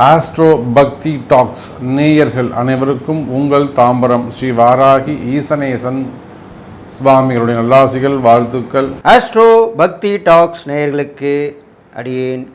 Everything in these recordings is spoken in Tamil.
ஆஸ்ட்ரோ பக்தி டாக்ஸ் நேயர்கள் அனைவருக்கும் உங்கள் தாம்பரம் ஸ்ரீ வாராகி ஈசனேசன் சுவாமிகளுடைய நல்லாசிகள், வாழ்த்துக்கள். ஆஸ்ட்ரோ பக்தி டாக்ஸ் நேயர்களுக்கு அடியேன்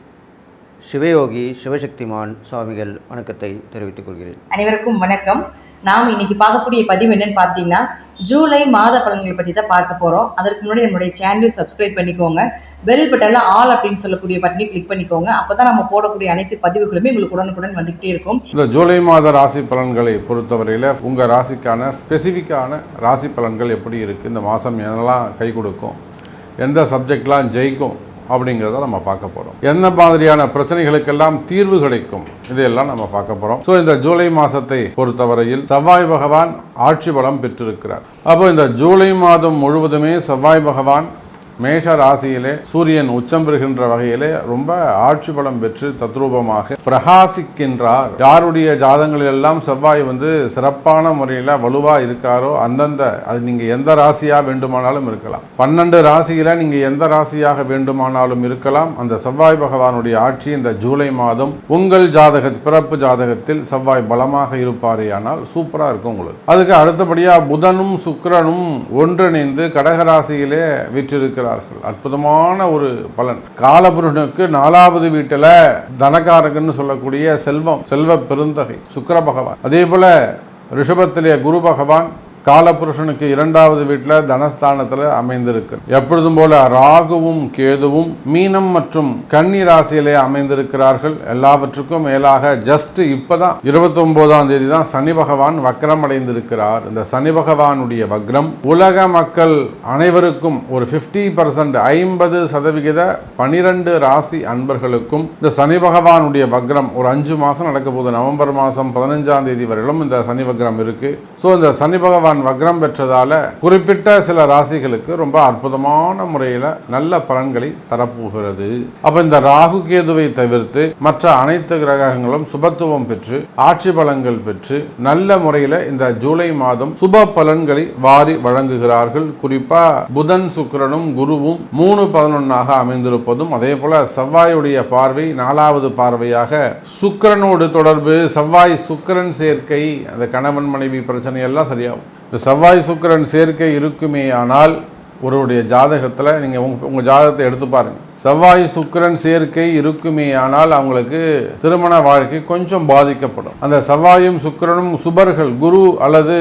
சிவயோகி சிவசக்திமான் சுவாமிகள் வணக்கத்தை தெரிவித்துக் கொள்கிறேன். அனைவருக்கும் வணக்கம். நாம் இன்னைக்கு பார்க்கக்கூடிய பதிவு என்னன்னு பார்த்தீங்கன்னா, ஜூலை மாத பலன்களை பற்றி தான் பார்க்க போகிறோம். அதற்கு முன்னாடி நம்மளுடைய சேனலை சப்ஸ்கிரைப் பண்ணிக்கோங்க. பெல் பட்டனில் ஆல் அப்படின்னு சொல்லக்கூடிய பட்டனை கிளிக் பண்ணிக்கோங்க. அப்போ தான் நம்ம போடக்கூடிய அனைத்து பதிவுகளுமே உங்களுக்கு உடனுக்குடன் வந்துகிட்டே இருக்கும். இந்த ஜூலை மாத ராசி பலன்களை பொறுத்தவரையில் உங்கள் ராசிக்கான ஸ்பெசிஃபிக்கான ராசி பலன்கள் எப்படி இருக்குது, இந்த மாதம் என்னெல்லாம் கை கொடுக்கும், எந்த சப்ஜெக்ட்லாம் ஜெயிக்கும் அப்படிங்கிறத நம்ம பார்க்க போகிறோம். எந்த மாதிரியான பிரச்சனைகளுக்கெல்லாம் தீர்வு கிடைக்கும், இதையெல்லாம் நம்ம பார்க்க போகிறோம். ஸோ இந்த ஜூலை மாதத்தை பொறுத்தவரையில் செவ்வாய் பகவான் ஆட்சி பலம் பெற்றிருக்கிறார். அப்போ இந்த ஜூலை மாதம் முழுவதுமே செவ்வாய் பகவான் மேஷ ராசியிலே சூரியன் உச்சம் பெறுகின்ற வகையிலே ரொம்ப ஆட்சி பலம் பெற்று தத்ரூபமாக பிரகாசிக்கின்றார். யாருடைய ஜாதகங்கள் எல்லாம் செவ்வாய் சிறப்பான முறையில் வலுவாக இருக்காரோ அந்தந்த அது நீங்கள் எந்த ராசியாக வேண்டுமானாலும் இருக்கலாம். 12 ராசியில் நீங்கள் எந்த ராசியாக வேண்டுமானாலும் இருக்கலாம். அந்த செவ்வாய் பகவானுடைய ஆட்சி இந்த ஜூலை மாதம் உங்கள் பிறப்பு ஜாதகத்தில் செவ்வாய் பலமாக இருப்பாரே ஆனால் சூப்பராக இருக்கும் உங்களுக்கு. அதுக்கு அடுத்தபடியாக புதனும் சுக்கிரனும் ஒன்றிணைந்து கடகராசியிலே வீற்றிருக்கிறார். அற்புதமான ஒரு பலன். காலபுருஷனுக்கு 4வது வீட்டில் தனகாரகன்னு சொல்லக்கூடிய செல்வ பெருந்தகை சுக்கிர பகவான். அதே போல ரிஷபத்திலே குரு பகவான் காலபுருஷனுக்கு 2வது வீட்டில் தனஸ்தானத்தில் அமைந்திருக்கு. எப்பொழுதும் போல ராகுவும் கேதுவும் மீனம் மற்றும் கன்னி ராசியிலே அமைந்திருக்கிறார்கள். எல்லாவற்றுக்கும் மேலாக ஜஸ்ட் இப்பதான் 29ஆம் தேதி தான் சனி பகவான் வக்ரம் அடைந்திருக்கிறார். இந்த சனி பகவானுடைய வக்ரம் உலக மக்கள் அனைவருக்கும் ஒரு 50% 50% 12 ராசி அன்பர்களுக்கும் இந்த சனி பகவானுடைய வக்ரம் ஒரு 5 மாதம் நடக்க போகுது. நவம்பர் மாதம் 15ஆம் தேதி வரையிலும் இந்த சனி வக்ரம் இருக்கு. ஸோ இந்த சனி பகவான் வக்ரம் பெற்றதால குறிப்பிட்ட சில ராசிகளுக்கு ரொம்ப அற்புதமான முறையில் நல்ல பலன்களை தரப்போகிறது. அப்ப இந்த ராகு கேதுவை தவிர்த்து மற்ற அனைத்து கிரகங்களும் சுபத்துவம் பெற்று ஆட்சி பலன்கள் பெற்று நல்ல முறையில் இந்த ஜூலை மாதம் சுப பலன்களை வாரி வழங்குகிறார்கள். குறிப்பா புதன் சுக்கிரனும் குருவும் 3-11 அமைந்திருப்பதும், அதே போல செவ்வாயுடைய பார்வை 4வது பார்வையாக சுக்கிரனோடு தொடர்பு, செவ்வாய் சுக்கிரன் சேர்க்கை, அந்த கணவன் மனைவி பிரச்சனை எல்லாம் சரியாகும். இந்த செவ்வாய் சுக்கிரன் சேர்க்கை இருக்குமே ஆனால் ஒருவருடைய ஜாதகத்தில் நீங்கள் உங்கள் ஜாதகத்தை எடுத்து பாருங்கள். செவ்வாய் சுக்கிரன் சேர்க்கை இருக்குமே ஆனால் அவங்களுக்கு திருமண வாழ்க்கை கொஞ்சம் பாதிக்கப்படும். அந்த செவ்வாயும் சுக்கிரனும் சுபர்கள் குரு அல்லது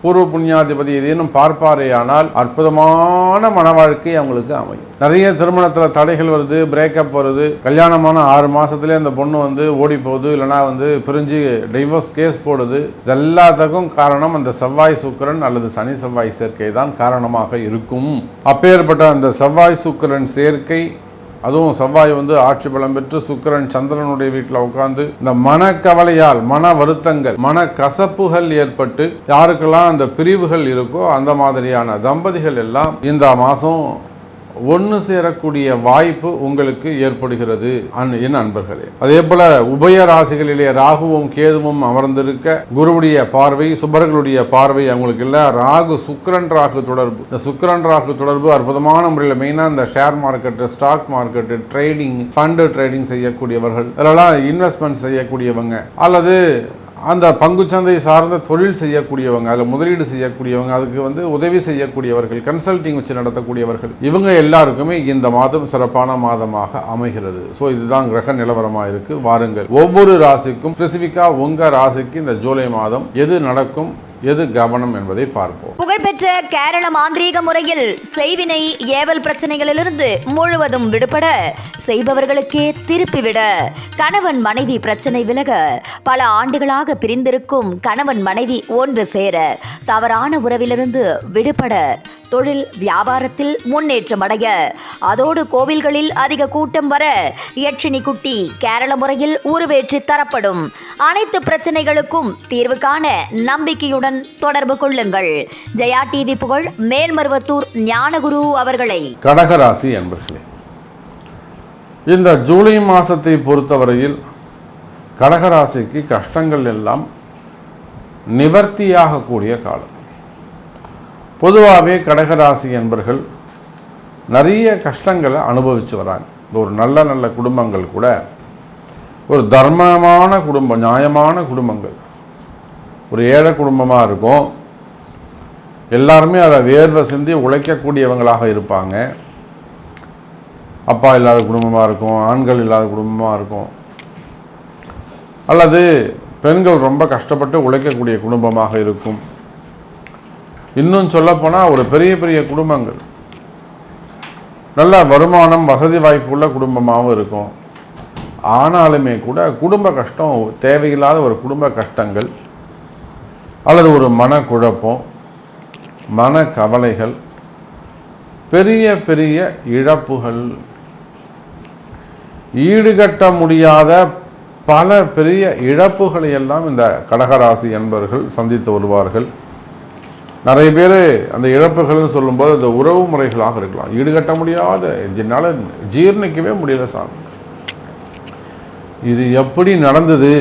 பூர்வ புண்ணியாதிபதி ஏதேனும் பார்ப்பாரே ஆனால் அற்புதமான மன வாழ்க்கை அவங்களுக்கு அமையும். நிறைய திருமணத்தில் தடைகள் வருது, பிரேக்கப் வருது. கல்யாணமான 6 மாதத்துலேயே அந்த பொண்ணு ஓடி போகுது, இல்லைனா பிரிஞ்சு டைவோர்ஸ் கேஸ் போடுது. எல்லாத்துக்கும் காரணம் அந்த செவ்வாய் சுக்கிரன் அல்லது சனி செவ்வாய் சேர்க்கை தான் காரணமாக இருக்கும். அப்பேற்பட்ட அந்த செவ்வாய் சுக்கிரன் சேர்க்கை, அதுவும் செவ்வாய் ஆட்சி பலம் பெற்று சுக்கிரன் சந்திரனுடைய வீட்டில் உட்கார்ந்து இந்த மனக்கவலையால் மன வருத்தங்கள் மன கசப்புகள் ஏற்பட்டு யாருக்கெல்லாம் அந்த பிரிவுகள் இருக்கோ அந்த மாதிரியான தம்பதிகள் எல்லாம் இந்த மாதம் ஒன்று சேரக்கூடிய வாய்ப்பு உங்களுக்கு ஏற்படுகிறது என் அன்பர்களே. அதே போல உபய ராசிகளிலே ராகுவும் கேதுவும் அமர்ந்திருக்க குருவுடைய பார்வை சுபர்களுடைய பார்வை அவங்களுக்கு இல்லை. ராகு சுக்கிரன் ராகு தொடர்பு, இந்த சுக்கிரன் ராகு தொடர்பு அற்புதமான முறையில் மெயினாக இந்த share market, stock market, trading, fund trading செய்யக்கூடியவர்கள், அதெல்லாம் இன்வெஸ்ட்மெண்ட் செய்யக்கூடியவங்க அல்லது அந்த பங்குச்சந்தை சார்ந்த தொழில் செய்யக்கூடியவங்க, அதில் முதலீடு செய்யக்கூடியவங்க, அதுக்கு உதவி செய்யக்கூடியவர்கள், கன்சல்டிங் வச்சு நடத்தக்கூடியவர்கள், இவங்க எல்லாருக்குமே இந்த மாதம் சிறப்பான மாதமாக அமைகிறது. ஸோ இதுதான் கிரக நிலவரமாக இருக்குது. வாருங்கள், ஒவ்வொரு ராசிக்கும் ஸ்பெசிஃபிக்காக உங்கள் ராசிக்கு இந்த ஜூலை மாதம் எது நடக்கும், எது கவனம் என்பதை பார்ப்போம். புகழ்பெற்ற கேரள மாந்திரீக முறையில் செய்வினை ஏவல் பிரச்சனைகளிலிருந்து முழுவதும் விடுபட, செய்பவர்களுக்கே திருப்பிவிட, கணவன் மனைவி பிரச்சனை விலக, பல ஆண்டுகளாக பிரிந்திருக்கும் கணவன் மனைவி ஒன்று சேர, தவறான உறவிலிருந்து விடுபட, தொழில் வியாபாரத்தில் முன்னேற்றம் அடைய, அதோடு கோவில்களில் அதிக கூட்டம் வர, யட்சினி குட்டி கேரள முறையில் உருவேற்றி தரப்படும். அனைத்து பிரச்சனைகளுக்கும் தீர்வு காண நம்பிக்கையுடன் தொடர்பு கொள்ளுங்கள். ஜெயா டிவி புகழ் மேல்மருவத்தூர் ஞானகுரு அவர்களை. கடகராசி அன்பர்களே, இந்த ஜூலை மாதத்தை பொறுத்தவரையில் கடகராசிக்கு கஷ்டங்கள் எல்லாம் நிவர்த்தியாகக்கூடிய காலம். பொதுவாகவே கடகராசி என்பர்கள் நிறைய கஷ்டங்களை அனுபவித்து வராங்க. ஒரு நல்ல குடும்பங்கள் கூட ஒரு தர்மமான குடும்பம், நியாயமான குடும்பங்கள். ஒரு ஏழை குடும்பமாக இருக்கும், எல்லாருமே அதை வேர்வை சிந்தி உழைக்கக்கூடியவங்களாக இருப்பாங்க. அப்பா இல்லாத குடும்பமாக இருக்கும், ஆண்கள் இல்லாத குடும்பமாக இருக்கும், அல்லது பெண்கள் ரொம்ப கஷ்டப்பட்டு உழைக்கக்கூடிய குடும்பமாக இருக்கும். இன்னும் சொல்லப்போனால் ஒரு பெரிய பெரிய குடும்பங்கள், நல்ல வருமானம் வசதி வாய்ப்பு உள்ள குடும்பமாகவும் இருக்கும். ஆனாலுமே கூட குடும்ப கஷ்டம், தேவையில்லாத ஒரு குடும்ப கஷ்டங்கள் அல்லது ஒரு மனக்குழப்பம், மனக்கவலைகள், பெரிய பெரிய இழப்புகள், ஈடுகட்ட முடியாத பல பெரிய இழப்புகளை எல்லாம் இந்த கடகராசி என்பவர்கள் சந்தித்து வருவார்கள். நிறைய பேர் அந்த இழப்புகள்னு சொல்லும்போது அந்த உறவு முறைகளாக இருக்கலாம். ஈடுகட்ட முடியாத, என்னால் ஜீர்ணிக்கவே முடியல சாமி, இது எப்படி நடந்தது,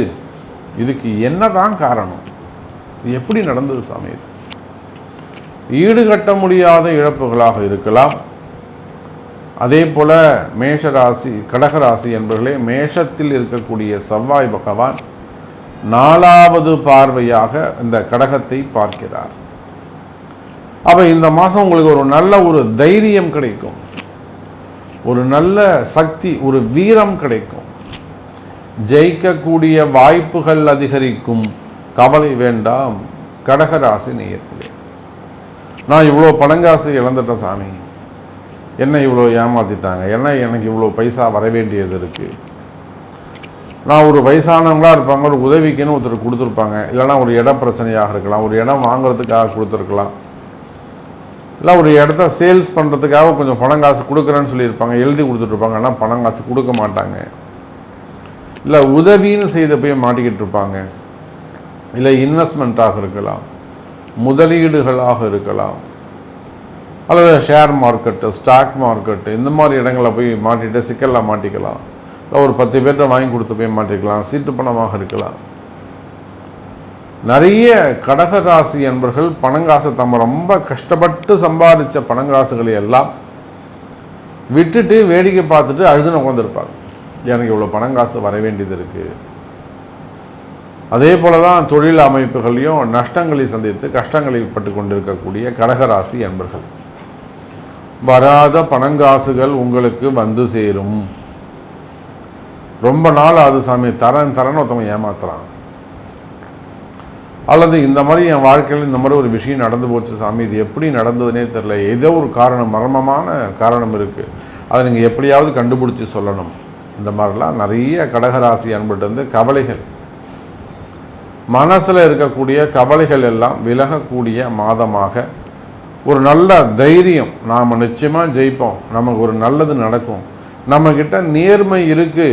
இதுக்கு என்னதான் காரணம், இது எப்படி நடந்தது சாமி, இது ஈடுகட்ட முடியாத இழப்புகளாக இருக்கலாம். அதே போல மேஷராசி கடகராசி என்பவர்களே, மேஷத்தில் இருக்கக்கூடிய செவ்வாய் பகவான் 4வது பார்வையாக இந்த கடகத்தை பார்க்கிறார். அப்போ இந்த மாதம் உங்களுக்கு ஒரு நல்ல ஒரு தைரியம் கிடைக்கும், ஒரு நல்ல சக்தி, ஒரு வீரம் கிடைக்கும், ஜெயிக்கக்கூடிய வாய்ப்புகள் அதிகரிக்கும். கவலை வேண்டாம் கடகராசி நேயர்களே. நான் இவ்வளோ பணங்காசு இழந்துட்டேன் சாமி, என்ன இவ்வளோ ஏமாற்றிட்டாங்க, என்ன எனக்கு இவ்வளோ பைசா வர வேண்டியது இருக்குது, நான் ஒரு வயசானவங்களாக இருப்பாங்க, ஒரு உதவிக்குன்னு ஒருத்தர் கொடுத்துருப்பாங்க, இல்லைனா ஒரு இட பிரச்சனையாக இருக்கலாம், ஒரு இடம் வாங்குறதுக்காக கொடுத்துருக்கலாம், இல்லை ஒரு இடத்த சேல்ஸ் பண்ணுறதுக்காக கொஞ்சம் பணம் காசு கொடுக்குறேன்னு சொல்லியிருப்பாங்க, எழுதி கொடுத்துட்ருப்பாங்க, ஆனால் பணம் காசு கொடுக்க மாட்டாங்க, இல்லை உதவின்னு செய்து போய் மாட்டிக்கிட்டு இருப்பாங்க, இல்லை இன்வெஸ்ட்மெண்ட்டாக இருக்கலாம், முதலீடுகளாக இருக்கலாம், அல்லது ஷேர் மார்க்கெட்டு, ஸ்டாக் மார்க்கெட்டு, இந்த மாதிரி இடங்களில் போய் மாட்டிட்டு சிக்கலில் மாட்டிக்கலாம், இல்லை ஒரு 10 பேர்கிட்ட வாங்கி கொடுத்து போய் மாட்டிக்கலாம், சீட்டு பணமாக இருக்கலாம். நிறைய கடகராசி என்பவர்கள் பணங்காசு நம்ம ரொம்ப கஷ்டப்பட்டு சம்பாதிச்ச பணங்காசுகளை எல்லாம் விட்டுட்டு வேடிக்கை பார்த்துட்டு அழுதுன்னு உட்காந்துருப்பாங்க, எனக்கு இவ்வளோ பணங்காசு வர வேண்டியது இருக்குது. அதே போல தான் தொழில் அமைப்புகளையும் நஷ்டங்களை சந்தித்து கஷ்டங்களை பட்டு கொண்டிருக்கக்கூடிய கடகராசி என்பர்கள், வராத பணங்காசுகள் உங்களுக்கு வந்து சேரும். ரொம்ப நாள் அது சாமி தரன்னு ஒருத்தவங்க ஏமாத்துறான், அல்லது இந்த மாதிரி என் வாழ்க்கையில் இந்த மாதிரி ஒரு விஷயம் நடந்து போச்சு சாமி, இது எப்படி நடந்ததுன்னே தெரில, ஏதோ ஒரு காரணம், மர்மமான காரணம் இருக்குது, அதை நீங்கள் எப்படியாவது கண்டுபிடிச்சி சொல்லணும். இந்த மாதிரிலாம் நிறைய கடகராசி அன்பட்டு கவலைகள், மனசில் இருக்கக்கூடிய கவலைகள் எல்லாம் விலகக்கூடிய மாதமாக, ஒரு நல்ல தைரியம், நாம் நிச்சயமாக ஜெயிப்போம், நமக்கு ஒரு நல்லது நடக்கும், நம்மக்கிட்ட நேர்மை இருக்குது,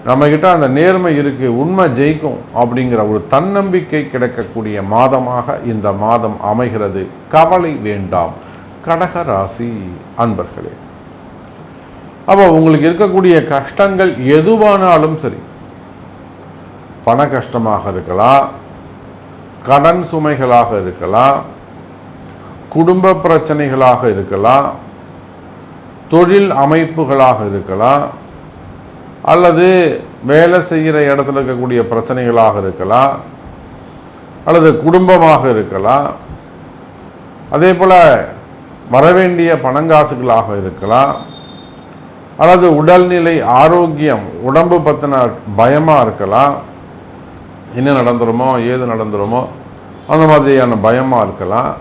நம்மக்கிட்ட அந்த நேர்மை இருக்குது, உண்மை ஜெயிக்கும் அப்படிங்கிற ஒரு தன்னம்பிக்கை கிடைக்கக்கூடிய மாதமாக இந்த மாதம் அமைகிறது. கவலை வேண்டாம் கடகராசி அன்பர்களே. அப்போ உங்களுக்கு இருக்கக்கூடிய கஷ்டங்கள் எதுவானாலும் சரி, பண கஷ்டமாக இருக்கலாம், கடன் சுமைகளாக இருக்கலாம், குடும்ப பிரச்சனைகளாக இருக்கலாம், தொழில் அமைப்புகளாக இருக்கலாம், அல்லது வேலை செய்கிற இடத்துல இருக்கக்கூடிய பிரச்சனைகளாக இருக்கலாம், அல்லது குடும்பமாக இருக்கலாம், அதே போல் வரவேண்டிய பணங்காசுகளாக இருக்கலாம், அல்லது உடல்நிலை ஆரோக்கியம், உடம்பு பற்றின பயமாக இருக்கலாம், என்ன நடந்துருமோ ஏது நடந்துருமோ அந்த மாதிரியான பயமாக இருக்கலாம்,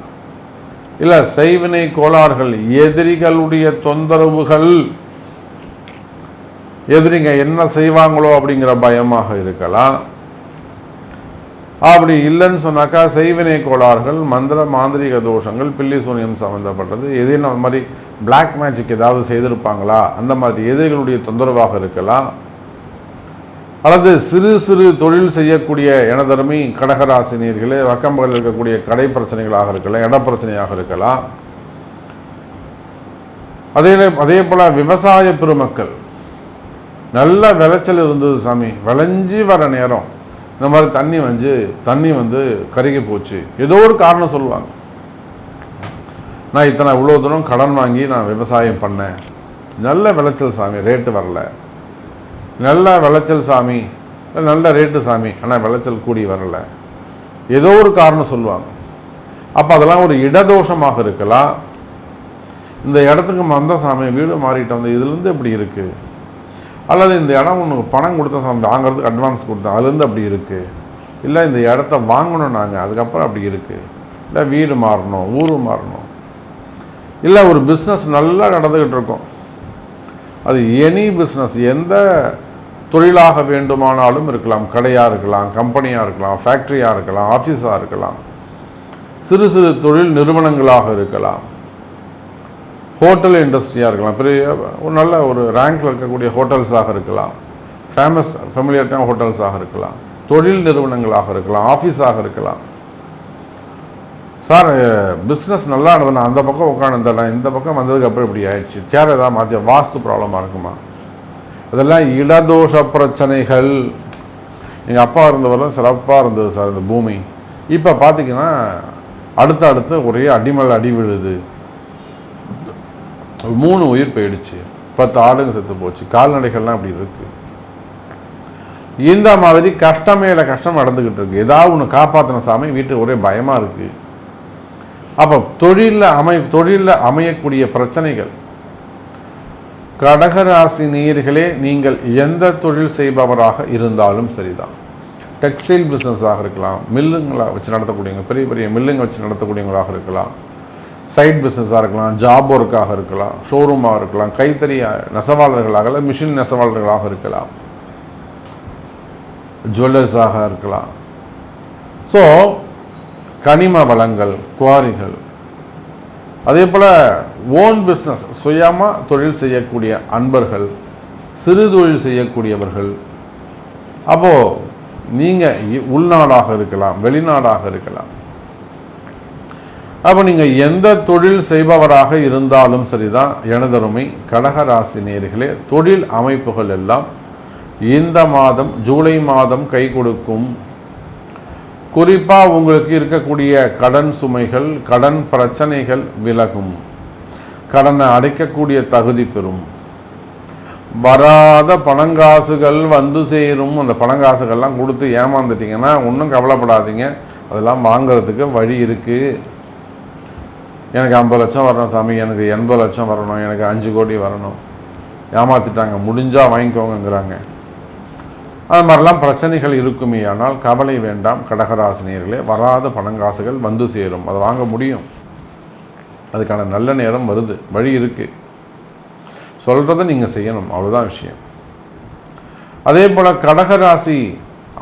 இல்லை செய்வினை கோளாறுகள், எதிரிகளுடைய தொந்தரவுகள், எதிரிங்க என்ன செய்வாங்களோ அப்படிங்கிற பயமாக இருக்கலாம். அப்படி இல்லைன்னு சொன்னாக்கா செய்வினை கோளாறுகள், மந்திர மாந்திரிக தோஷங்கள், பில்லி சூனியம் சம்மந்தப்பட்டது, எதிரின அந்த மாதிரி பிளாக் மேஜிக் ஏதாவது செய்திருப்பாங்களா, அந்த மாதிரி எதிரிகளுடைய தொந்தரவாக இருக்கலாம். அல்லது சிறு சிறு தொழில் செய்யக்கூடிய எனதருமை கடகராசினியர்களே, வக்கம்பகத்தில் இருக்கக்கூடிய கடை பிரச்சனைகளாக இருக்கலாம், இட பிரச்சனையாக இருக்கலாம். அதே போல் விவசாய பெருமக்கள், நல்ல விளைச்சல் இருந்தது சாமி, விளைஞ்சி வர நேரம் இந்த மாதிரி தண்ணி வந்து கருகி போச்சு, ஏதோ ஒரு காரணம் சொல்லுவாங்க, நான் இவ்வளோ தூரம் கடன் வாங்கி நான் விவசாயம் பண்ணேன், நல்ல விளைச்சல் சாமி, ரேட்டு வரல, நல்ல விளைச்சல் சாமி, நல்ல ரேட்டு சாமி, ஆனால் விளைச்சல் கூடி வரலை, ஏதோ ஒரு காரணம் சொல்லுவாங்க. அப்போ அதெல்லாம் ஒரு இடதோஷமாக இருக்கலாம். இந்த இடத்துக்கு வந்த சாமி வீடு மாறிட்டு வந்து இதுலேருந்து இப்படி இருக்குது, அல்லது இந்த இடம் உனக்கு பணம் கொடுத்த சாமி வாங்குறதுக்கு அட்வான்ஸ் கொடுத்தோம் அதுலேருந்து அப்படி இருக்குது, இல்லை இந்த இடத்த வாங்கணும் நாங்கள் அதுக்கப்புறம் அப்படி இருக்குது, இல்லை வீடு மாறணும், ஊர் மாறணும், இல்லை ஒரு பிஸ்னஸ் நல்லா நடந்துக்கிட்டு இருக்கோம், அது எனி பிஸ்னஸ் எந்த தொழிலாக வேண்டுமானாலும் இருக்கலாம், கடையாக இருக்கலாம், கம்பெனியாக இருக்கலாம், ஃபேக்ட்ரியாக இருக்கலாம், ஆஃபீஸாக இருக்கலாம், சிறு சிறு தொழில் நிறுவனங்களாக இருக்கலாம், ஹோட்டல் இண்டஸ்ட்ரியாக இருக்கலாம், பெரிய ஒரு நல்ல ஒரு ரேங்கில் இருக்கக்கூடிய ஹோட்டல்ஸாக இருக்கலாம், ஃபெமிலியர்டான ஹோட்டல்ஸாக இருக்கலாம், தொழில் நிறுவனங்களாக இருக்கலாம், ஆஃபீஸாக இருக்கலாம். சார் பிஸ்னஸ் நல்லா இருந்ததுன்னா அந்த பக்கம் உட்காந்துருந்தேன், இந்த பக்கம் வந்ததுக்கப்புறம் இப்படி ஆயிடுச்சு, சேர் ஏதாவது மாற்றி வாஸ்து ப்ராப்ளமாக இருக்குமா? அதெல்லாம் இடதோஷ பிரச்சனைகள். எங்கள் அப்பா இருந்தவரெல்லாம் சிறப்பாக இருந்தது சார் இந்த பூமி. இப்போ பார்த்திங்கன்னா அடுத்து ஒரே அடிமலை அடி விழுது, 3 உயிர் போயிடுச்சு, 10 ஆடுங்க செத்து போச்சு, கால்நடைகள்லாம் அப்படி இருக்குது. இந்த மாதிரி கஷ்டமேல கஷ்டம் நடந்துக்கிட்டு இருக்கு. ஏதாவது ஒன்று காப்பாற்றின சாமி வீட்டுக்கு ஒரே பயமாக இருக்குது. அப்போ தொழிலில் அமையக்கூடிய பிரச்சனைகள். கடகராசி நேயர்களே, நீங்கள் எந்த தொழில் செய்பவராக இருந்தாலும் சரிதான், டெக்ஸ்டைல் பிஸ்னஸாக இருக்கலாம், மில்லுங்களாக வச்சு நடத்தக்கூடியவங்க, பெரிய பெரிய மில்லுங்க வச்சு நடத்தக்கூடியவங்களாக இருக்கலாம், சைட் பிஸ்னஸாக இருக்கலாம், ஜாப் ஒர்க்காக இருக்கலாம், ஷோரூமாக இருக்கலாம், கைத்தறி நெசவாளர்களாக இல்லை மிஷின் நெசவாளர்களாக இருக்கலாம், ஜுவல்லர்ஸாக இருக்கலாம். ஸோ கனிம வளங்கள், குவாரிகள், அதே போல் ஓன் பிஸ்னஸ் சுயமாக தொழில் செய்யக்கூடிய அன்பர்கள், சிறு தொழில் செய்யக்கூடியவர்கள். அப்போது நீங்கள் உள்நாடாக இருக்கலாம், வெளிநாடாக இருக்கலாம். அப்போ நீங்கள் எந்த தொழில் செய்பவராக இருந்தாலும் சரிதான் எனதருமை கடகராசி நேயர்களே, தொழில் அமைப்புகள் எல்லாம் இந்த மாதம் ஜூலை மாதம் கை கொடுக்கும். குறிப்பாக உங்களுக்கு இருக்கக்கூடிய கடன் சுமைகள், கடன் பிரச்சனைகள் விலகும், கடனை அடைக்கக்கூடிய தகுதி பெறும், வராத பணங்காசுகள் வந்து சேரும். அந்த பணங்காசுகள்லாம் கொடுத்து ஏமாந்துட்டீங்கன்னா ஒன்றும் கவலைப்படாதீங்க, அதெல்லாம் வாங்கிறதுக்கு வழி இருக்குது. எனக்கு 50 லட்சம் வரணும் சாமி, எனக்கு 80 லட்சம் வரணும், எனக்கு 5 கோடி வரணும், ஏமாற்றிட்டாங்க, முடிஞ்சால் வாங்கிக்கோங்கிறாங்க. அது மாதிரிலாம் பிரச்சனைகள் இருக்குமே. ஆனால் கவலை வேண்டாம் கடகராசினியர்களே, வராத பணங்காசுகள் வந்து சேரும், அதை வாங்க முடியும். அதுக்கான நல்ல நேரம் வருது, வழி இருக்குது, சொல்கிறத நீங்கள் செய்யணும், அவ்வளோதான் விஷயம். அதே போல் கடகராசி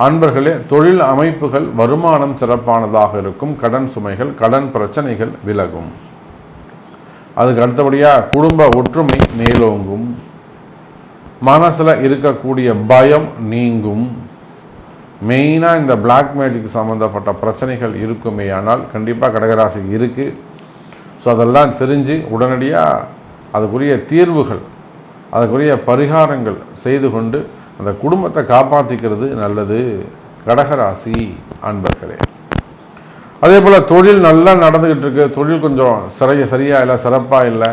அன்பர்களே, தொழில் அமைப்புகள் வருமானம் சிறப்பானதாக இருக்கும், கடன் சுமைகள், கடன் பிரச்சனைகள் விலகும். அதுக்கு அடுத்தபடியாக குடும்ப ஒற்றுமை மேலோங்கும், மனசில் இருக்கக்கூடிய பயம் நீங்கும். மெயினாக இந்த பிளாக் மேஜிக் சம்மந்தப்பட்ட பிரச்சனைகள் இருக்குமே, ஆனால் கண்டிப்பாக கடகராசிக்கு இருக்குது. ஸோ அதெல்லாம் தெரிஞ்சு உடனடியாக அதுக்குரிய தீர்வுகள், அதுக்குரிய பரிகாரங்கள் செய்து கொண்டு அந்த குடும்பத்தை காப்பாற்றிக்கிறது நல்லது கடகராசி அன்பர்களே. அதே போல் தொழில் நல்லா நடந்துக்கிட்டு இருக்கு, தொழில் கொஞ்சம் சரியாக இல்லை, சிறப்பாக இல்லை,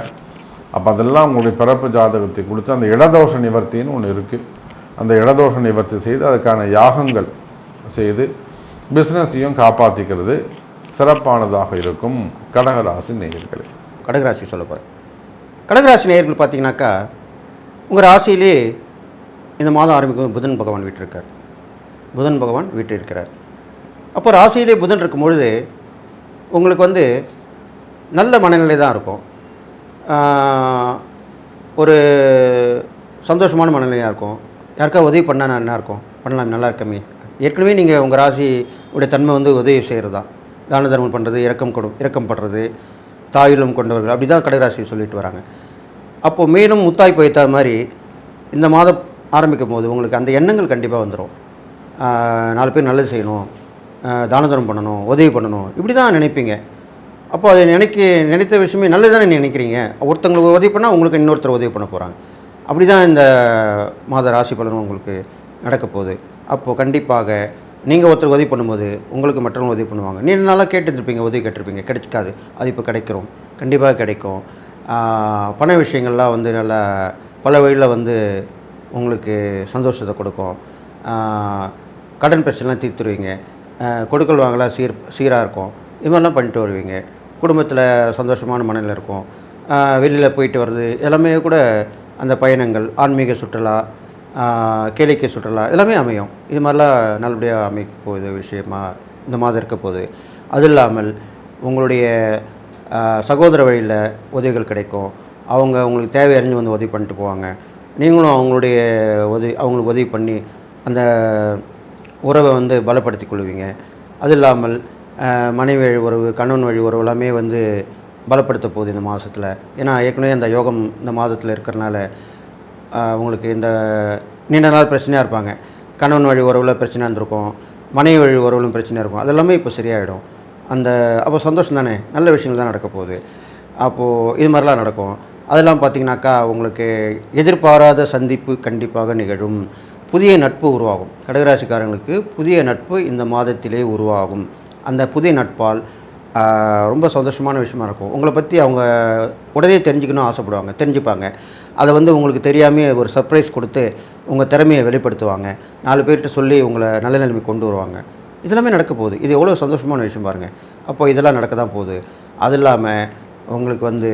அப்போ அதெல்லாம் உங்களுடைய பிறப்பு ஜாதகத்தை கொடுத்து அந்த இடதோஷ நிவர்த்தின்னு ஒன்று இருக்குது, அந்த இடதோஷ நிவர்த்தி செய்து அதுக்கான யாகங்கள் செய்து பிஸ்னஸையும் காப்பாற்றிக்கிறது சிறப்பானதாக இருக்கும் கடகராசி நேயர்களே. கடகராசி சொல்ல போகிறேன். கடகராசி நேயர்கள் பார்த்தீங்கன்னாக்கா, உங்கள் ராசியிலே இந்த மாதம் ஆரம்பிக்கும் புதன் பகவான் வீட்டிருக்கார். புதன் பகவான் வீட்டில் இருக்கிறார். அப்போ ராசியிலே புதன் இருக்கும்பொழுது உங்களுக்கு நல்ல மனநிலை தான் இருக்கும், ஒரு சந்தோஷமான மனநிலையாக இருக்கும். யாருக்கா உதவி பண்ணால் என்ன இருக்கும், பண்ணலாம், நல்லா இருக்கமே. ஏற்கனவே நீங்கள் உங்கள் ராசி உடைய தன்மை உதவி செய்கிறது தான், தான தர்மம் பண்ணுறது, இரக்கம் படுறது, தாயுள்ளம் கொண்டவர்கள், அப்படி தான் கடகராசி சொல்லிட்டு வராங்க. அப்போது மேலும் முத்தாய் பைத்தா மாதிரி இந்த மாதம் ஆரம்பிக்கும் போது உங்களுக்கு அந்த எண்ணங்கள் கண்டிப்பாக வந்துடும். 4 பேர் நல்லது செய்யணும், தான தர்மம் பண்ணணும், உதவி பண்ணணும், இப்படி தான் நினைப்பீங்க. அப்போ அதை நினைத்த விஷயமே நல்லது தானே நினைக்கிறீங்க. ஒருத்தங்களுக்கு உதவி பண்ணால் உங்களுக்கு இன்னொருத்தர் உதவி பண்ண போகிறாங்க. அப்படி தான் இந்த மாத ராசி பலனும் உங்களுக்கு நடக்க போகுது. அப்போது கண்டிப்பாக நீங்கள் ஒருத்தருக்கு உதவி பண்ணும்போது உங்களுக்கு மற்றவங்க உதவி பண்ணுவாங்க. நீண்ட நாளாக கேட்டுருப்பீங்க, உதவி கேட்டிருப்பீங்க, கிடைக்காது, அது இப்போ கிடைக்கிறோம், கண்டிப்பாக கிடைக்கும். பண விஷயங்கள்லாம் நல்லா பல வழியில் உங்களுக்கு சந்தோஷத்தை கொடுக்கும். கடன் பிரச்சனைலாம் தீர்த்துருவீங்க. கொடுக்கல் வாங்கலாம் சீராக இருக்கும். இது மாதிரிலாம் பண்ணிட்டு வருவீங்க. குடும்பத்தில் சந்தோஷமான மனநிலை இருக்கும். வெளியில் போயிட்டு வர்றது எல்லாமே கூட அந்த பயணங்கள், ஆன்மீக சுற்றுலா, கேளிக்கை சுற்றுலா எல்லாமே அமையும். இது மாதிரிலாம் நல்லபடியாக அமைக்க போகுது விஷயமா இந்த மாதம் இருக்க போகுது. அது இல்லாமல் உங்களுடைய சகோதர வழியில் உதவிகள் கிடைக்கும். அவங்க உங்களுக்கு தேவை அறிஞ்சு வந்து உதவி பண்ணிட்டு போவாங்க. நீங்களும் அவங்களுக்கு உதவி பண்ணி அந்த உறவை வந்து பலப்படுத்தி கொள்வீங்க. அது இல்லாமல் மனைவி வழி உறவு, கணவன் வழி உறவு எல்லாமே வந்து பலப்படுத்த போகுது இந்த மாதத்தில். ஏன்னா ஏற்கனவே அந்த யோகம் இந்த மாதத்தில் இருக்கிறனால உங்களுக்கு இந்த நீண்ட நாள் பிரச்சனையாக இருப்பாங்க. கணவன் வழி உறவில் பிரச்சனையாக இருந்திருக்கும், மனைவி வழி உறவுலும் பிரச்சனையாக இருக்கும். அதெல்லாமே இப்போ சரியாயிடும். அப்போ சந்தோஷம் தானே, நல்ல விஷயங்கள் தான் நடக்க போகுது. அப்போது இது மாதிரிலாம் நடக்கும். அதெல்லாம் பார்த்திங்கனாக்கா உங்களுக்கு எதிர்பாராத சந்திப்பு கண்டிப்பாக நிகழும். புதிய நட்பு உருவாகும். கடகராசிக்காரங்களுக்கு புதிய நட்பு இந்த மாதத்திலே உருவாகும். அந்த புதிய நட்பால் ரொம்ப சந்தோஷமான விஷயமா இருக்கும். உங்களை பற்றி அவங்க உடனே தெரிஞ்சுக்கணும்னு ஆசைப்படுவாங்க, தெரிஞ்சுப்பாங்க. அதை வந்து உங்களுக்கு தெரியாமல் ஒரு சர்ப்ரைஸ் கொடுத்து உங்கள் திறமையை வெளிப்படுத்துவாங்க. 4 பேர்கிட்ட சொல்லி உங்களை நல்ல நிலைமை கொண்டு வருவாங்க. இதெல்லாமே நடக்க போகுது. இது எவ்வளோ சந்தோஷமான விஷயம் பாருங்கள். அப்போ இதெல்லாம் நடக்க தான் போகுது. அது இல்லாமல் உங்களுக்கு வந்து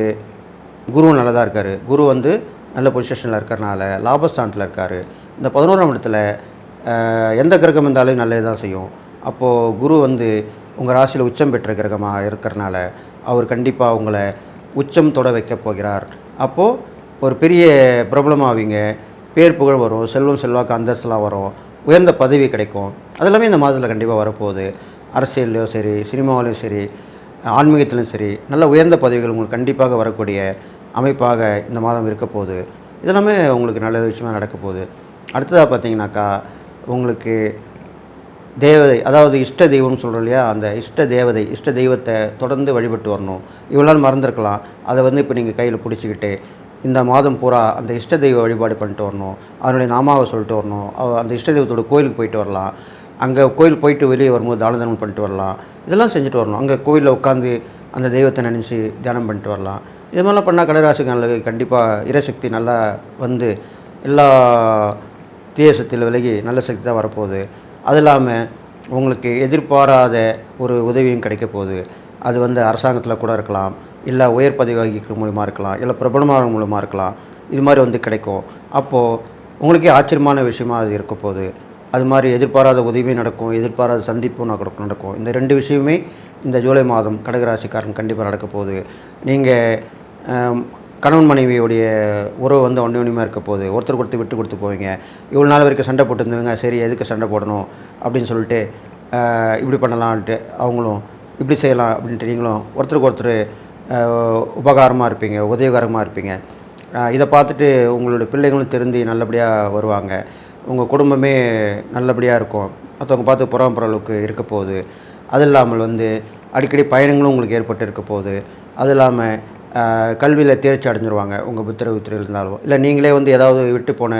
குருவும் நல்லதாக இருக்கார். குரு வந்து நல்ல பொசிஷனில் இருக்கிறனால லாபஸ்தானத்தில் இருக்கார். இந்த 11ஆம் இடத்துல எந்த கிரகம் இருந்தாலும் நல்லது தான் செய்யும். அப்போது குரு வந்து உங்கள் ராசியில் உச்சம் பெற்ற கிரகமாக இருக்கிறனால அவர் கண்டிப்பாக உங்களை உச்சம் தொட வைக்க போகிறார். அப்போது ஒரு பெரிய பிரபலமாவீங்க. பேர் புகழ் வரும், செல்வம் செல்வாக்கு அந்தஸ்தெலாம் வரும், உயர்ந்த பதவி கிடைக்கும். அதெல்லாமே இந்த மாதத்தில் கண்டிப்பாக வரப்போகுது. அரசியல்லையும் சரி, சினிமாவிலையும் சரி, ஆன்மீகத்திலும் சரி, நல்ல உயர்ந்த பதவிகள் உங்களுக்கு கண்டிப்பாக வரக்கூடிய அமைப்பாக இந்த மாதம் இருக்க போகுது. இதெல்லாமே உங்களுக்கு நல்ல விஷயமாக நடக்க போகுது. அடுத்ததாக பார்த்தீங்கன்னாக்கா உங்களுக்கு தேவதை, அதாவது இஷ்ட தெய்வம்னு சொல்கிறோம் இல்லையா, அந்த இஷ்ட தெய்வத்தை தொடர்ந்து வழிபட்டு வரணும். இவ்வளோ நாள் மறந்துருக்கலாம். அதை வந்து இப்போ நீங்கள் கையில் பிடிச்சிக்கிட்டு இந்த மாதம் பூரா அந்த இஷ்ட தெய்வ வழிபாடு பண்ணிட்டு வரணும். அதனுடைய நாமாவை சொல்லிட்டு வரணும். அந்த இஷ்ட தெய்வத்தோட கோயிலுக்கு போயிட்டு வரலாம். அங்கே கோயில் போயிட்டு வெளியே வரும்போது தான தர்மம் பண்ணிட்டு வரலாம். இதெல்லாம் செஞ்சுட்டு வரணும். அங்கே கோயிலில் உட்காந்து அந்த தெய்வத்தை நினச்சி தியானம் பண்ணிட்டு வரலாம். இது மாதிரிலாம் பண்ணால் கடகராசிக்காரர்களுக்கு கண்டிப்பாக இறைசக்தி நல்லா வந்து எல்லா தீய சக்தியில் விலகி நல்ல சக்தி தான் வரப்போகுது. அது இல்லாமல் உங்களுக்கு எதிர்பாராத ஒரு உதவியும் கிடைக்க போகுது. அது வந்து அரசாங்கத்தில் கூட இருக்கலாம், இல்லை உயர் பதவி வகிக்கிற மூலமாக இருக்கலாம், இல்லை பிரபலமான மூலமாக இருக்கலாம். இது மாதிரி வந்து கிடைக்கும். அப்போது உங்களுக்கே ஆச்சரியமான விஷயமா அது இருக்க போகுது. அது மாதிரி எதிர்பாராத உதவியும் நடக்கும், எதிர்பாராத சந்திப்பும் நடக்கும். இந்த 2 விஷயமே இந்த ஜூலை மாதம் கடகராசிக்காரன் கண்டிப்பாக நடக்க போகுது. நீங்கள் கணவன் மனைவியோடைய உறவு வந்து ஒன்றுமையாக இருக்க போகுது. ஒருத்தருக்கு விட்டு கொடுத்து போவீங்க. இவ்வளோ நாள் வரைக்கும் சண்டை போட்டுருந்தவங்க சரி எதுக்கு சண்டை போடணும் அப்படின்னு சொல்லிட்டு இப்படி பண்ணலான்ட்டு அவங்களும் இப்படி செய்யலாம் அப்படின்ட்டு நீங்களும் ஒருத்தருக்கு ஒருத்தர் உபகாரமாக இருப்பீங்க, உதவிகரமாக இருப்பீங்க. இதை பார்த்துட்டு உங்களுடைய பிள்ளைகளும் திருந்தி நல்லபடியாக வருவாங்க. உங்கள் குடும்பமே நல்லபடியாக இருக்கும். மற்றவங்க பார்த்து புறாம்புற அளவுக்கு இருக்க போகுது. அது இல்லாமல் வந்து அடிக்கடி பயணங்களும் உங்களுக்கு ஏற்பட்டு இருக்க போகுது. அது இல்லாமல் கல்வியில் தேர்ச்சி அடைஞ்சிருவாங்க. உங்கள் புத்திர இருந்தாலும் இல்லை நீங்களே வந்து ஏதாவது விட்டு போன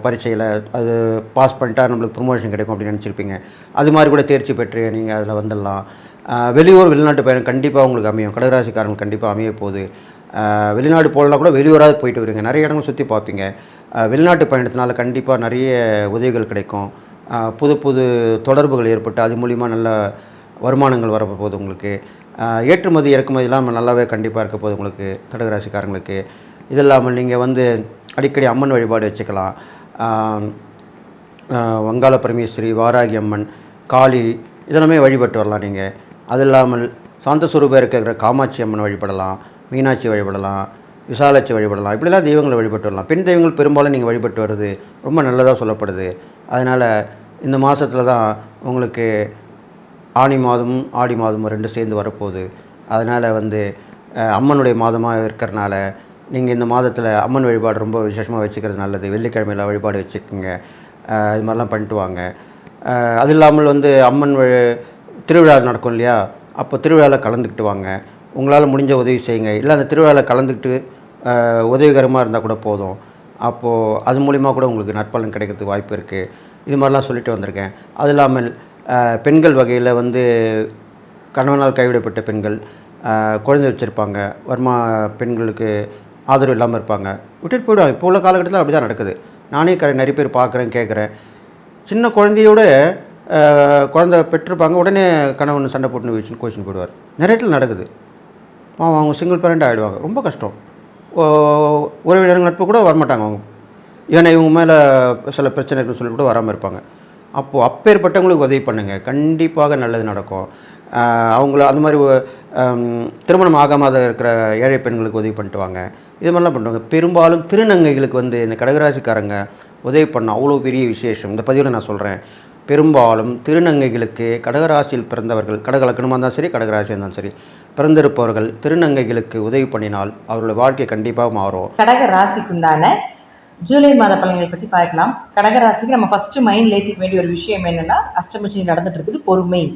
பரீட்சையில் அது பாஸ் பண்ணிட்டா நம்மளுக்கு ப்ரொமோஷன் கிடைக்கும் அப்படின்னு நினச்சிருப்பீங்க. அது மாதிரி கூட தேர்ச்சி பெற்று நீங்கள் அதில் வந்துடலாம். வெளியூர் வெளிநாட்டு பயணம் கண்டிப்பாக உங்களுக்கு அமையும். கடகராசிக்காரங்களுக்கு கண்டிப்பாக அமைய போகுது. வெளிநாடு போகலாம் கூட வெளியூராக போயிட்டு வருவீங்க. நிறைய இடங்கள் சுற்றி பார்ப்பீங்க. வெளிநாட்டு பயணத்தினால கண்டிப்பாக நிறைய உதவிகள் கிடைக்கும். புது புது தொடர்புகள் ஏற்பட்டு அது மூலிமா நல்ல வருமானங்கள் வரப்போகுது உங்களுக்கு. ஏற்றுமதி இறக்குமதியெல்லாம் நல்லாவே கண்டிப்பாக இருக்க போகுது உங்களுக்கு கடகராசிக்காரங்களுக்கு. இது இல்லாமல் நீங்கள் வந்து அடிக்கடி அம்மன் வழிபாடு வச்சுக்கலாம். வங்காள பரமேஸ்வரி, வாராகி அம்மன், காளி இதெல்லாமே வழிபட்டு வரலாம் நீங்கள். அது இல்லாமல் சாந்த சுரூபம் இருக்கிற காமாட்சி அம்மன் வழிபடலாம், மீனாட்சி வழிபடலாம், விசாலாட்சி வழிபடலாம். இப்படிலாம் தெய்வங்களை வழிபட்டு வரலாம். பெண் தெய்வங்கள் பெரும்பாலும் நீங்கள் வழிபட்டு வருது ரொம்ப நல்லதாக சொல்லப்படுது. அதனால் இந்த மாதத்தில் தான் உங்களுக்கு ஆனி மாதமும் ஆடி மாதமும் 2 சேர்ந்து வரப்போகுது. அதனால் வந்து அம்மனுடைய மாதமாக இருக்கிறனால நீங்கள் இந்த மாதத்தில் அம்மன் வழிபாடு ரொம்ப விசேஷமாக வச்சுக்கிறது நல்லது. வெள்ளிக்கிழமையில் வழிபாடு வச்சுக்கோங்க. இது மாதிரிலாம் பண்ணிட்டு வாங்க. அது இல்லாமல் வந்து அம்மன் திருவிழா நடக்கும் இல்லையா, அப்போ திருவிழாவில் கலந்துக்கிட்டு வாங்க. உங்களால் முடிஞ்ச உதவி செய்யுங்க. இல்லை அந்த திருவிழாவில் கலந்துக்கிட்டு உதவிகரமாக இருந்தால் கூட போதும். அப்போது அது மூலிமா கூட உங்களுக்கு நற்பலன் கிடைக்கிறதுக்கு வாய்ப்பு இருக்குது. இது மாதிரிலாம் சொல்லிட்டு வந்திருக்கேன். அது இல்லாமல் பெண்கள் வகையில் வந்து கணவனால் கைவிடப்பட்ட பெண்கள், குழந்தை வச்சுருப்பாங்க, பெண்களுக்கு ஆதரவு இல்லாமல் இருப்பாங்க, விட்டுட்டு போயிடுவாங்க. இப்போ உள்ள காலகட்டத்தில் அப்படி தான் நடக்குது. நானே நிறைய பேர் பார்க்குறேன், கேட்குறேன். சின்ன குழந்தையோட குழந்தை பெற்றிருப்பாங்க, உடனே கணவன் சண்டை போட்டுன்னு கோச்சின்னு போயிடுவார். நிறைய இடத்துல நடக்குது. அவங்க சிங்கிள் பேரண்ட் ஆகிடுவாங்க. ரொம்ப கஷ்டம். உறவினர்கள் நட்பு கூட வரமாட்டாங்க அவங்க, ஏன்னா இவங்க மேலே சில பிரச்சனை இருக்குன்னு சொல்லி கூட வராமல் இருப்பாங்க. அப்போது அப்பேற்பட்டவங்களுக்கு உதவி பண்ணுங்கள், கண்டிப்பாக நல்லது நடக்கும். அவங்கள அந்த மாதிரி திருமணம் ஆகாமல் இருக்கிற ஏழை பெண்களுக்கு உதவி பண்ணிட்டு வாங்க. இது மாதிரிலாம் பண்ணுவாங்க. பெரும்பாலும் திருநங்கைகளுக்கு இந்த கடகராசிக்காரங்க உதவி பண்ண அவ்வளோ பெரிய விசேஷம். இந்த பதிவில் நான் சொல்கிறேன், பெரும்பாலும் திருநங்கைகளுக்கு கடகராசியில் பிறந்தவர்கள், கடகலக்கணமாக இருந்தாலும் சரி, கடகராசியாக இருந்தாலும் சரி, பிறந்திருப்பவர்கள் திருநங்கைகளுக்கு உதவி பண்ணினால் அவர்களோட வாழ்க்கை கண்டிப்பாக மாறும். கடக ராசிக்குண்டான ஜூலை மாத பலன்களை பற்றி பார்க்கலாம். கடகராசிக்கு நம்ம ஃபஸ்ட்டு மைண்டில் ஏற்றிக்க வேண்டிய ஒரு விஷயம் என்னென்னா, அஷ்டமச்சனி நடந்துட்டு இருக்குது.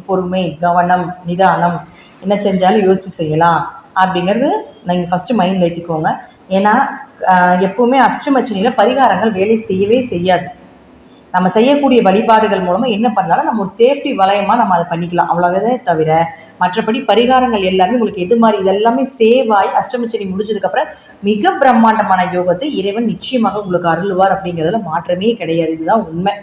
பொறுமை, கவனம், நிதானம், என்ன செஞ்சாலும் யோசிச்சு செய்யலாம் அப்படிங்கிறது நீங்கள் ஃபஸ்ட்டு மைண்டில் ஏற்றிக்கோங்க. ஏன்னா எப்போவுமே அஷ்டமச்சனியில் பரிகாரங்கள் வேலை செய்யவே செய்யாது. நம்ம செய்யக்கூடிய வழிபாடுகள் மூலமாக என்ன பண்ணாலும் நம்ம ஒரு சேஃப்டி வளையமாக நம்ம அதை பண்ணிக்கலாம், அவ்வளோவே தவிர மற்றபடி பரிகாரங்கள் எல்லாமே உங்களுக்கு எது மாதிரி இதெல்லாமே சேவாய் அஷ்டமச்சனி முடிஞ்சதுக்கப்புறம் மிக பிரம்மாண்டமான யோகத்தை இறைவன் நிச்சயமாக உங்களுக்கு அருள்வார் அப்படிங்கிறதுல மாற்றமே கிடையாது. இதுதான் உண்மை.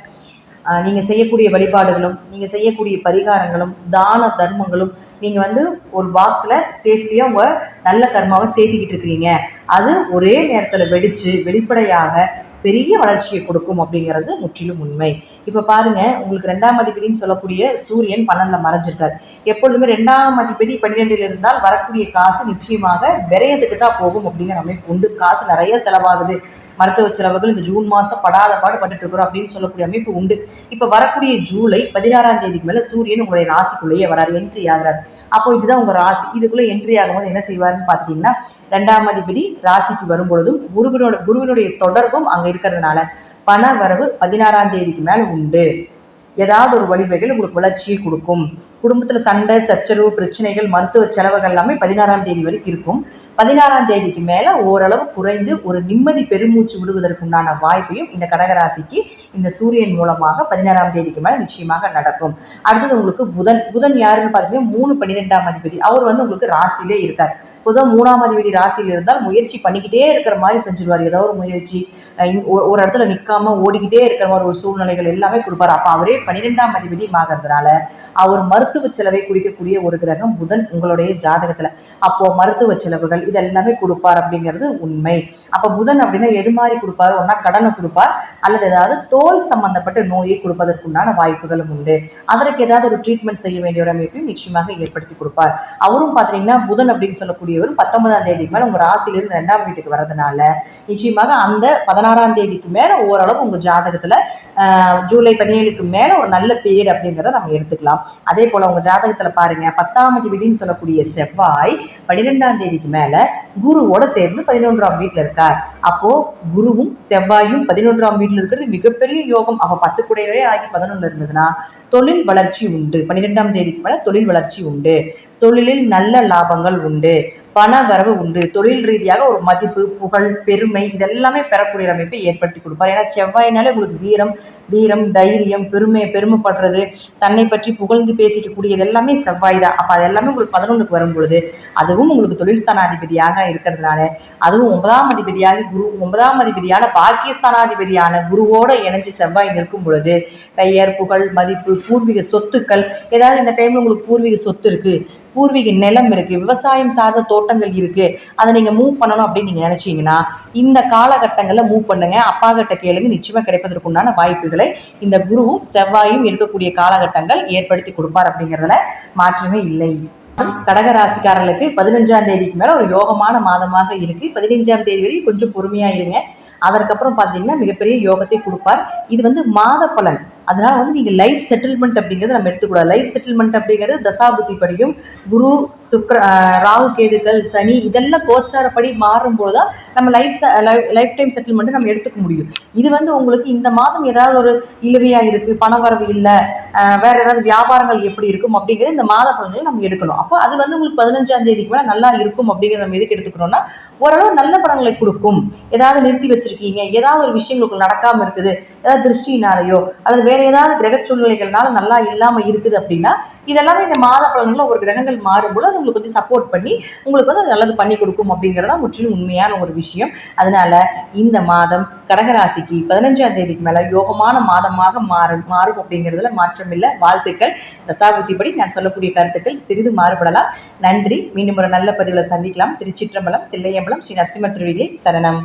நீங்கள் செய்யக்கூடிய வழிபாடுகளும் நீங்கள் செய்யக்கூடிய பரிகாரங்களும் தான தர்மங்களும் நீங்கள் ஒரு பாக்ஸில் சேஃப்டியாக உங்கள் நல்ல கர்மாவை சேர்த்துக்கிட்டு இருக்கிறீங்க. அது ஒரே நேரத்தில் வெடித்து வெளிப்படையாக பெரிய வளர்ச்சியை கொடுக்கும் அப்படிங்கிறது முற்றிலும் உண்மை. இப்போ பாருங்க, உங்களுக்கு 2ஆம் அதிபதினு சொல்லக்கூடிய சூரியன் 12ல் மறைஞ்சிருக்கார். எப்பொழுதுமே 2ஆம் அதிபதி 12ல் இருந்தால் வரக்கூடிய காசு நிச்சயமாக விரயத்துக்கு தான் போகும் அப்படிங்கிற அமைப்பு உண்டு. காசு நிறைய செலவாகுது, மருத்துவ செலவுகள் இந்த ஜூன் மாதம் படாத பாடுபட்டு இருக்கிறோம் அப்படின்னு சொல்லக்கூடிய அமைப்பு உண்டு. இப்போ வரக்கூடிய ஜூலை 16ஆம் தேதிக்கு மேலே சூரியன் உங்களுடைய ராசிக்குள்ளேயே வராரு, என்ட்ரி ஆகிறார். அப்போ இதுதான் உங்கள் ராசி. இதுக்குள்ளே என்ட்ரி ஆகும்போது என்ன செய்வாருன்னு பார்த்தீங்கன்னா, 2ஆம் அதிபதி ராசிக்கு வரும்பொழுதும் குருவினுடைய தொடர்பும் அங்கே இருக்கிறதுனால பண வரவு 16ஆம் தேதிக்கு மேலே உண்டு. ஏதாவது ஒரு வழிவகைகள் உங்களுக்கு வளர்ச்சியை கொடுக்கும். குடும்பத்தில் சண்டை சச்சரவு பிரச்சனைகள் மருத்துவ செலவுகள் எல்லாமே 16ஆம் தேதி வரைக்கும் இருக்கும். 16ஆம் தேதிக்கு மேலே ஓரளவு குறைந்து ஒரு நிம்மதி பெருமூச்சு விடுவதற்குண்டான வாய்ப்பையும் இந்த கடகராசிக்கு இந்த சூரியன் மூலமாக 16ஆம் தேதிக்கு மேலே நிச்சயமாக நடக்கும். அடுத்தது உங்களுக்கு புதன் யாருன்னு பார்த்தீங்கன்னா 3-12ஆம் அதிபதி. அவர் உங்களுக்கு ராசியிலே இருக்கார். புதன் 3ஆம் அதிபதி ராசியில் இருந்தால் முயற்சி பண்ணிக்கிட்டே இருக்கிற மாதிரி செஞ்சிருவார். ஏதோ ஒரு முயற்சி ஒரு இடத்துல நிற்காம ஓடிக்கிட்டே இருக்கிற மாதிரி ஒரு சூழ்நிலைகள் எல்லாமே கொடுப்பார். அப்போ அவரே 12ஆம் அதிபதி ஆகிறதுனால அவர் மருத்துவ செலவை குறிக்கக்கூடிய ஒரு கிரகம் புதன் உங்களுடைய ஜாதகத்துல. அப்போ மருத்துவ செலவுகள் இதெல்லாமே கொடுப்பார் அப்படிங்கிறது உண்மை. அப்போ புதன் அப்படின்னா எது மாதிரி கொடுப்பாரு? ஒன்னா கடனை கொடுப்பார், அல்லது ஏதாவது தோல் சம்பந்தப்பட்ட நோயை கொடுப்பதற்குண்டான வாய்ப்புகளும் உண்டு. அதற்கு ஏதாவது ஒரு ட்ரீட்மெண்ட் செய்ய வேண்டிய ஒரு அமைப்பையும் நிச்சயமாக ஏற்படுத்தி கொடுப்பார். அவரும் பார்த்தீங்கன்னா புதன் அப்படின்னு சொல்லக்கூடியவர் 19ஆம் தேதிக்கு மேலே உங்க ராசியிலிருந்து 2ஆம் வீட்டுக்கு வர்றதுனால நிச்சயமாக அந்த 16ஆம் தேதிக்கு மேல ஓரளவு உங்க ஜாதகத்துல ஜூலை 17க்கு மேல ஒரு நல்ல பீரியட் அப்படிங்கிறத நம்ம எடுத்துக்கலாம். அதே போல உங்க ஜாதகத்துல பாருங்க, 10ஆம் அதிபதினு சொல்லக்கூடிய செவ்வாய் 12ஆம் தேதிக்கு மேல குருவோட சேர்ந்து 11ஆம் வீட்டுல இருக்கார். அப்போ குருவும் செவ்வாயும் 11ஆம் வீட்டுல இருக்கிறது மிகப்பெரிய யோகம். அவ 10 கூடவே ஆகி 11ல இருந்ததுன்னா தொழில் வளர்ச்சி உண்டு. 12ஆம் தேதிக்கு மேல தொழில் வளர்ச்சி உண்டு, தொழிலில் நல்ல லாபங்கள் உண்டு, பண வரவு உண்டு, தொழில் ரீதியாக ஒரு மதிப்பு புகழ் பெருமை இதெல்லாமே பெறக்கூடிய அமைப்பை ஏற்படுத்தி கொடுப்பார். ஏன்னா செவ்வாயினாலே உங்களுக்கு வீரம் தீரம் தைரியம் பெருமைப்படுறது தன்னை பற்றி புகழ்ந்து பேசிக்கக்கூடியது எல்லாமே செவ்வாய் தான். அப்போ அது எல்லாமே உங்களுக்கு 11க்கு வரும் பொழுது அதுவும் உங்களுக்கு தொழில் ஸ்தானாதிபதியாக இருக்கிறதுனால, அதுவும் 9ஆம் அதிபதியாக குரு 9ஆம் அதிபதியான பாக்கியஸ்தானாதிபதியான குருவோட இணைஞ்சு செவ்வாய் நிற்கும் பொழுது பெயர் புகழ் மதிப்பு பூர்வீக சொத்துக்கள், ஏதாவது இந்த டைம்ல உங்களுக்கு பூர்வீக சொத்து இருக்கு, பூர்வீக நிலம் இருக்கு, விவசாயம் சார்ந்த தோட்டங்கள் இருக்கு, அதை நீங்க மூவ் பண்ணணும் அப்படின்னு நீங்க நினைச்சீங்கன்னா இந்த காலகட்டங்கள்ல மூவ் பண்ணுங்க. அப்பா கிட்ட கேளுங்க, நிச்சயமா கிடைப்பதற்குண்டான வாய்ப்புகளை இந்த குருவும் செவ்வாயும் இருக்கக்கூடிய காலகட்டங்கள் ஏற்படுத்தி கொடுப்பார் அப்படிங்கிறதுல மாற்றமே இல்லை. கடகராசிக்காரர்களுக்கு 15ஆம் தேதிக்கு மேல ஒரு யோகமான மாதமாக இருக்கு. 15ஆம் தேதி வரை கொஞ்சம் பொறுமையா இருங்க. அதற்கப்புறம் பார்த்தீங்கன்னா மிகப்பெரிய யோகத்தை கொடுப்பார். இது மாத பலன். அதனால நீங்க லைஃப் செட்டில்மெண்ட் அப்படிங்கிறது நம்ம எடுத்துக்கூடாது. லைஃப் செட்டில்மெண்ட் அப்படிங்கிறது தசாபுத்தி படியும் குரு ராகு கேதுக்கள் சனி இதெல்லாம் கோச்சாரப்படி மாறும்போது தான் நம்ம லைஃப் டைம் செட்டில்மெண்ட் நம்ம எடுத்துக்க முடியும். இது உங்களுக்கு இந்த மாதம் ஏதாவது ஒரு இழுவையா இருக்கு, பணவரவு இல்லை, வேற ஏதாவது வியாபாரங்கள் எப்படி இருக்கும் அப்படிங்கிறது இந்த மாத பலன்களை நம்ம எடுக்கணும். அப்போ அது உங்களுக்கு 15ஆம் தேதிக்கு மேலே நல்லா இருக்கும் அப்படிங்கிறத நம்ம எதுக்கு எடுத்துக்கிறோம்னா ஓரளவு நல்ல பலன்களை கொடுக்கும். ஏதாவது நிறுத்தி வச்சிருக்கீங்க, ஏதாவது ஒரு விஷயங்களுக்கு நடக்காம இருக்குது, ஏதாவது திருஷ்டினாலேயோ அல்லது வேற வேற ஏதாவது கிரக சூழ்நிலைகள்னால நல்லா இல்லாம இருக்குது அப்படின்னா இதெல்லாமே இந்த மாத பலன்களை ஒரு கிரகங்கள் மாறும்போது அது உங்களுக்கு கொஞ்சம் சப்போர்ட் பண்ணி உங்களுக்கு வந்து அது நல்லது பண்ணி கொடுக்கும் அப்படிங்கிறதா முற்றிலும் உண்மையான ஒரு விஷயம். அதனால இந்த மாதம் கடகராசிக்கு 15ஆம் தேதிக்கு மேல யோகமான மாதமாக மாறும் அப்படிங்கிறதுல மாற்றம் இல்லை. வாழ்த்துக்கள். தசாபுத்திப்படி நான் சொல்லக்கூடிய கருத்துக்கள் சிறிது மாறுபடலாம். நன்றி. மீண்டும் ஒரு நல்ல பதிவுல சந்திக்கலாம். திருச்சிற்றம்பலம், தில்லையம்பலம், ஸ்ரீ நரசிம்ம திருவிழி சரணம்.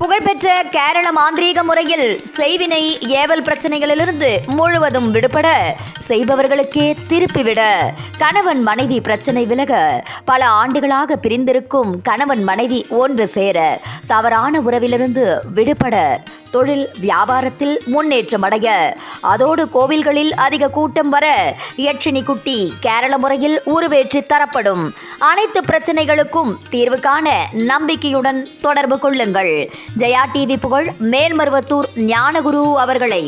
புகழ்பெற்ற கேரள மாந்திரீக முறையில் செய்வினை ஏவல் பிரச்சனைகளிலிருந்து முழுவதும் விடுபட, செய்பவர்களுக்கே திருப்பிவிட, கணவன் மனைவி பிரச்சனை விலக, பல ஆண்டுகளாக பிரிந்திருக்கும் கணவன் மனைவி ஒன்று சேர, தவறான உறவிலிருந்து விடுபட, தொழில் வியாபாரத்தில் முன்னேற்றம் அடைய, அதோடு கோவில்களில் அதிக கூட்டம் வர யட்சினி குட்டி கேரள முறையில் உருவேற்றி தரப்படும். அனைத்து பிரச்சனைகளுக்கும் தீர்வு காண நம்பிக்கையுடன் தொடர்பு கொள்ளுங்கள். ஜெயா டிவி புகழ் மேல்மருவத்தூர் ஞானகுரு அவர்களை.